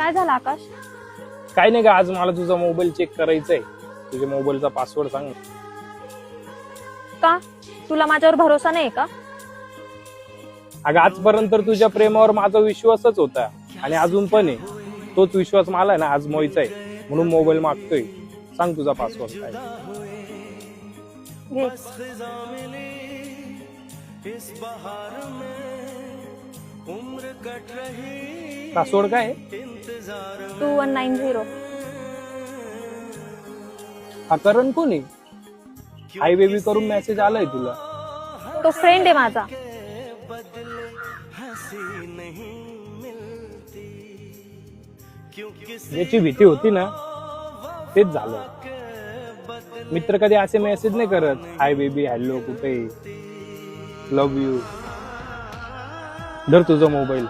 काय झालं आकाश? काय नाही का, आज मला तुझा मोबाईल चेक करायचा आहे. तुझ्या मोबाईलचा पासवर्ड सांग. का तुला माझ्यावर भरोसा नाही का? अगं आजपर्यंत तुझ्या प्रेमावर माझा विश्वासच होता आणि अजून पण आहे. तोच विश्वास मला ना आज मोयचा आहे, म्हणून मोबाईल मागतोय. सांग तुझा पासवर्ड काय. घे. पासवर्ड काय आहे? 2190. हा करण कोण आहे? हाय बेबी करून मेसेज आलाय तुला. तो फ्रेंड आहे माझा. ज्याची भीती होती ना तेच झालं. मित्र कधी असे मेसेज नाही करत, हाय बेबी, हॅलो, कुठे, लव्ह यू. धर तुझा मोबाईल.